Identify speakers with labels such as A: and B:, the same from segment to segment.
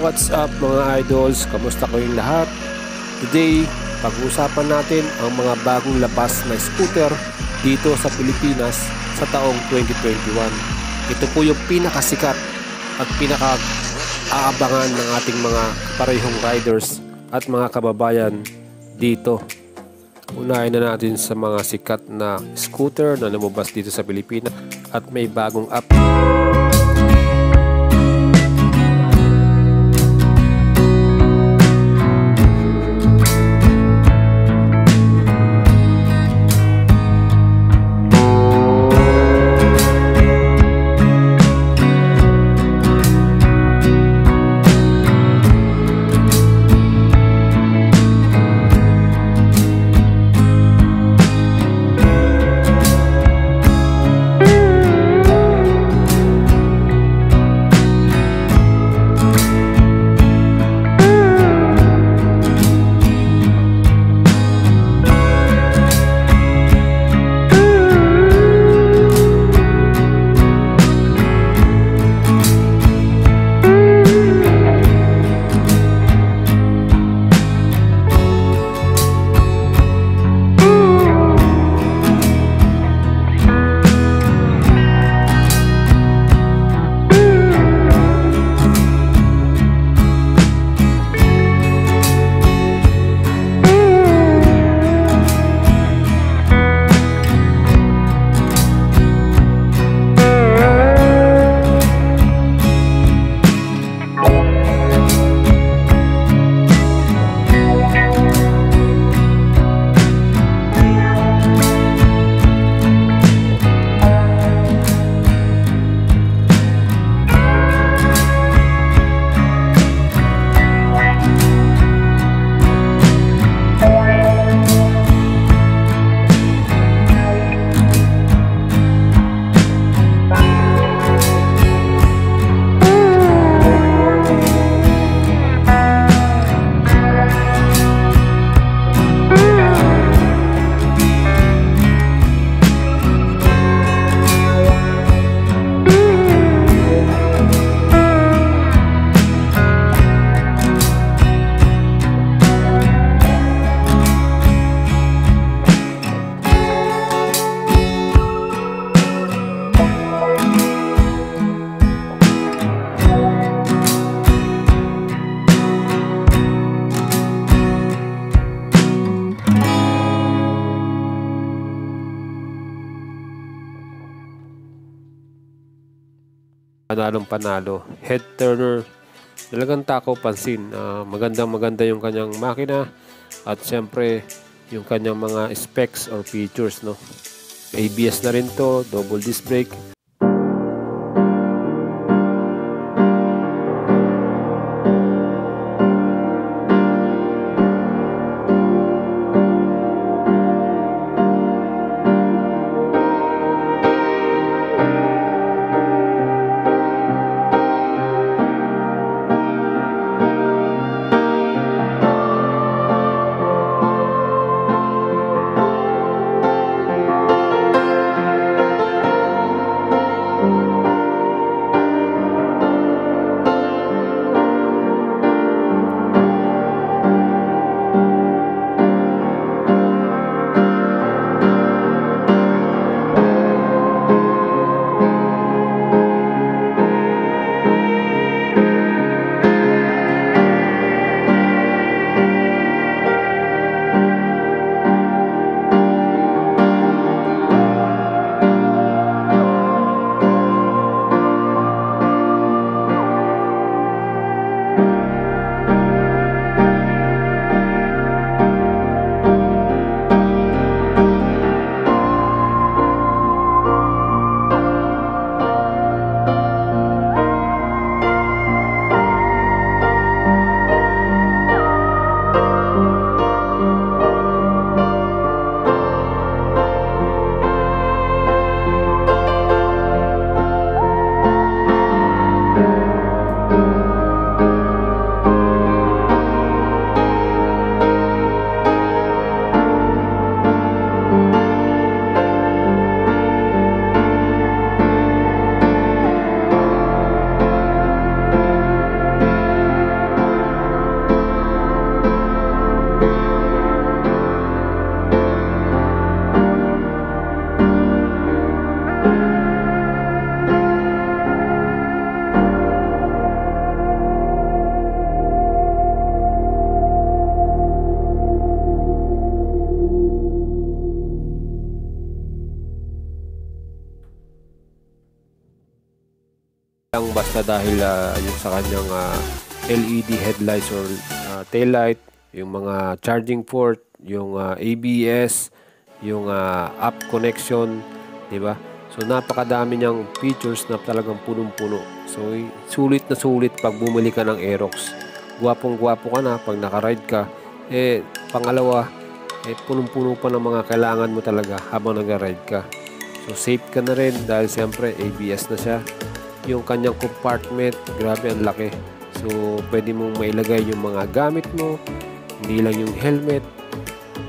A: What's up mga idols? Kamusta kayong lahat? Today, pag-uusapan natin ang mga bagong labas na scooter dito sa Pilipinas sa taong 2021. Ito po yung pinakasikat at pinaka-aabangan ng ating mga parehong riders at mga kababayan dito. Unahin na natin sa mga sikat na scooter na lumabas dito sa Pilipinas at may bagong app. Panalong panalo, head turner, talagang takaw pansin. Maganda yung kanyang makina at siyempre yung kanyang mga specs or features, no. ABS na rin to, double disc brake. lang basta dahil yung sa kanyang LED headlights or tail light, yung mga charging port, yung ABS, yung app connection, di ba? So napakadami niyang features na talagang punong-puno. So sulit na sulit pag bumili ka ng Aerox. Gwapong-gwapo ka na pag naka-ride ka. Pangalawa, punong-puno pa ng mga kailangan mo talaga habang nag-ride ka. So safe ka na rin dahil siyempre ABS na siya. Yung kanyang compartment, grabe ang laki. So pwede mong mailagay yung mga gamit mo, hindi lang yung helmet.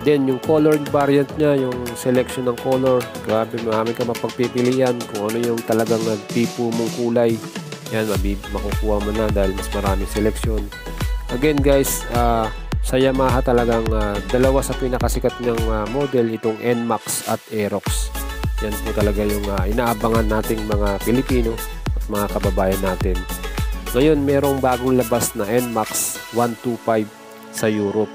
A: Then yung colored variant niya, yung selection ng color, grabe, marami ka mapagpipilian kung ano yung talagang tipo mong kulay. Yan, makukuha mo na dahil mas maraming selection. Again guys, sa Yamaha talagang dalawa sa pinakasikat niyang model, itong NMAX at Aerox. Yan po talaga yung inaabangan nating mga Pilipino at mga kababayan natin. Ngayon, merong bagong labas na NMAX 125 sa Europe.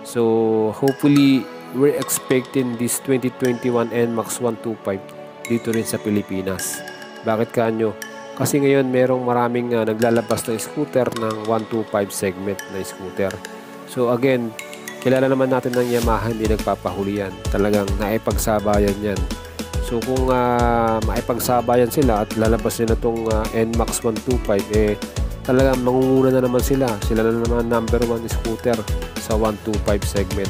A: So, hopefully, we're expecting this 2021 NMAX 125 dito rin sa Pilipinas. Bakit kanyo? Kasi ngayon, merong maraming naglalabas na scooter ng 125 segment na scooter. So, again, kilala naman natin ng Yamaha, hindi nagpapahuli yan. Talagang naipagsabayan yan. So, kung maipagsabayan sila at lalabas nila itong NMAX 125, talagang mangunguna na naman sila. Sila na naman number 1 scooter sa 125 segment.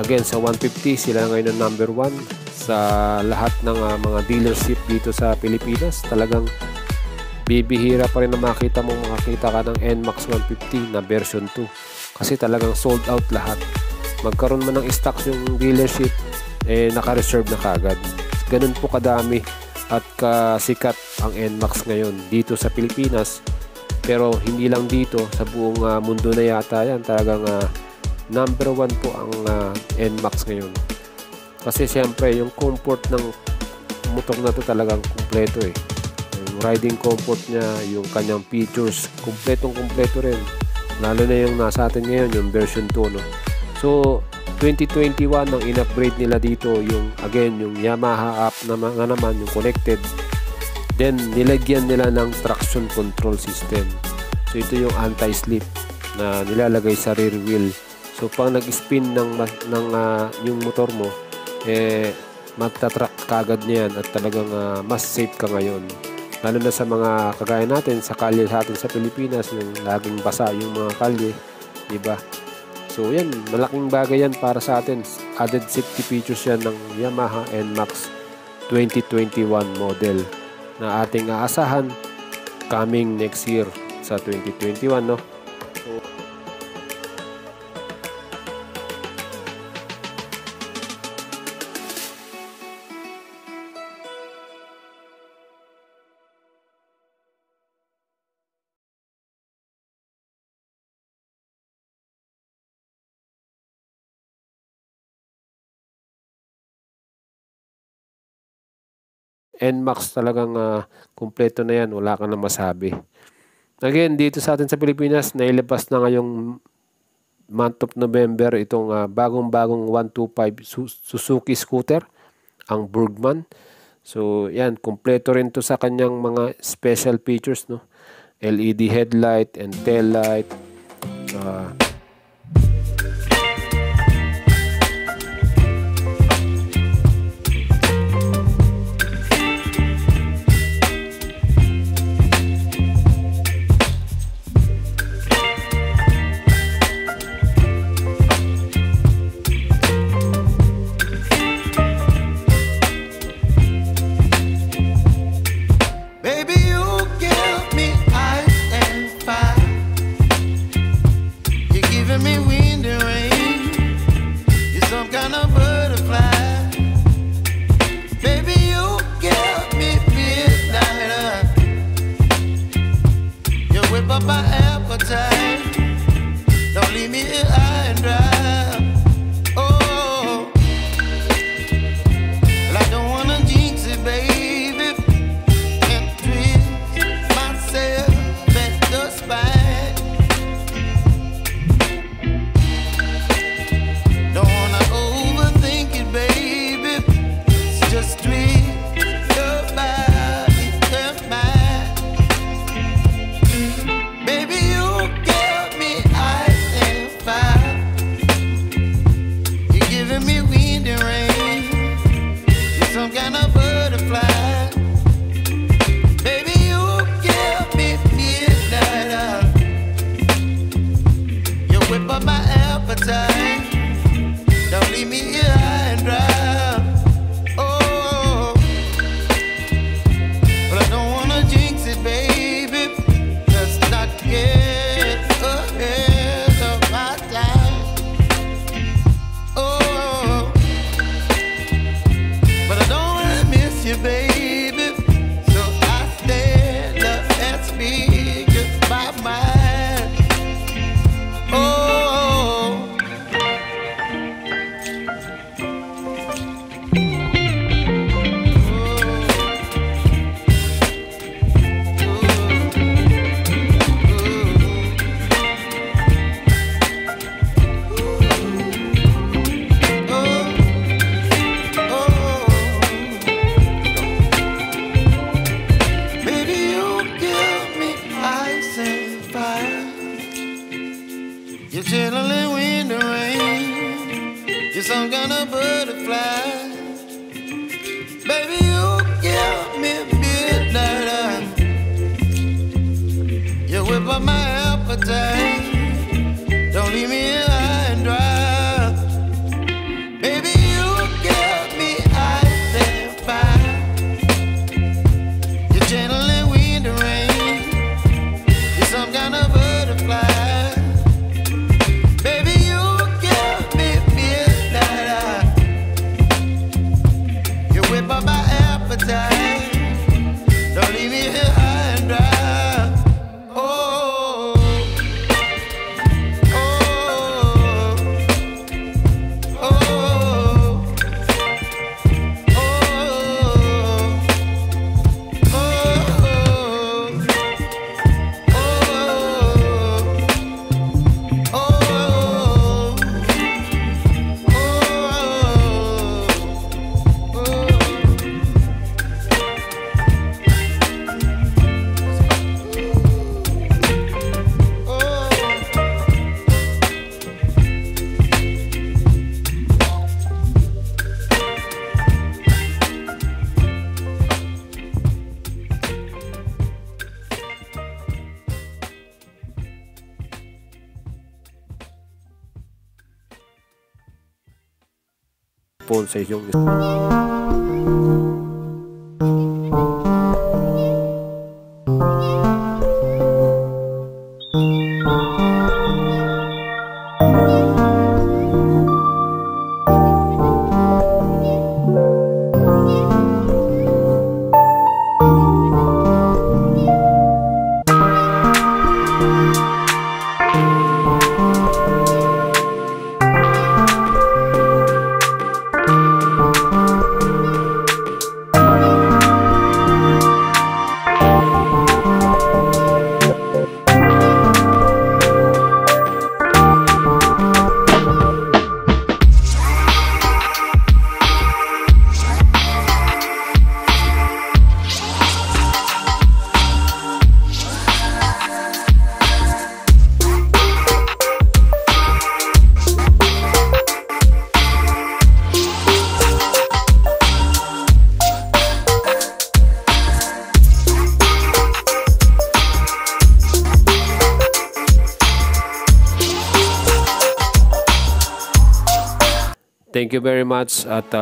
A: Again, sa 150, sila ngayon ang number 1 sa lahat ng mga dealership dito sa Pilipinas. Talagang bibihira pa rin na makita ka ng NMAX 150 na version 2. Kasi talagang sold out lahat. Magkaroon man ng stocks yung dealership, naka-reserve na kagad. Ganun po kadami at kasikat ang NMAX ngayon dito sa Pilipinas. Pero hindi lang dito, sa buong mundo na yata yan. Talagang number 1 po ang NMAX ngayon. Kasi siyempre yung comfort ng motor na to talagang kumpleto Yung riding comfort niya, yung kanyang features, kumpletong-kumpleto rin. Lalo na yung nasa atin ngayon, yung version 2, no? So, 2021 ang in-upgrade nila dito, yung again, yung Yamaha app naman, yung connected. Then, nilagyan nila ng traction control system. So, ito yung anti-slip na nilalagay sa rear wheel. So, pag nag-spin yung motor mo, magta-track kagad niya yan at talagang mas safe ka ngayon. Lalo na sa mga kagaya natin, sa kalye natin sa Pilipinas, yung laging basa yung mga kalye, diba? So, yan, malaking bagay yan para sa atin. Added safety features yan ng Yamaha NMAX 2021 model na ating aasahan coming next year sa 2021, no? So, NMAX talagang kumpleto na yan, wala ka na masabi. Again, dito sa atin sa Pilipinas, nailabas na ngayong month of November itong bagong-bagong 125 Suzuki scooter, ang Burgman. So, yan, kumpleto rin to sa kanyang mga special features, no? LED headlight and tail light.
B: You're chilling in the rain. You're some kind of butterfly. Baby, you give me midnight. You whip up my appetite. Don't leave me here high and dry. Baby, you give me ice and fire. You're channeling wind and rain. You're some kind of butterfly. Baby, you give me midnight. You whip up my appetite. Don't leave me here high and dry.
A: Phone sa inyong Thank you very much at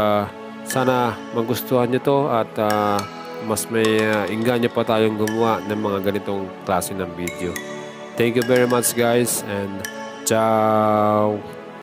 A: sana magustuhan nyo to at mas may inganyo pa tayong gumawa ng mga ganitong klase ng video. Thank you very much guys and ciao!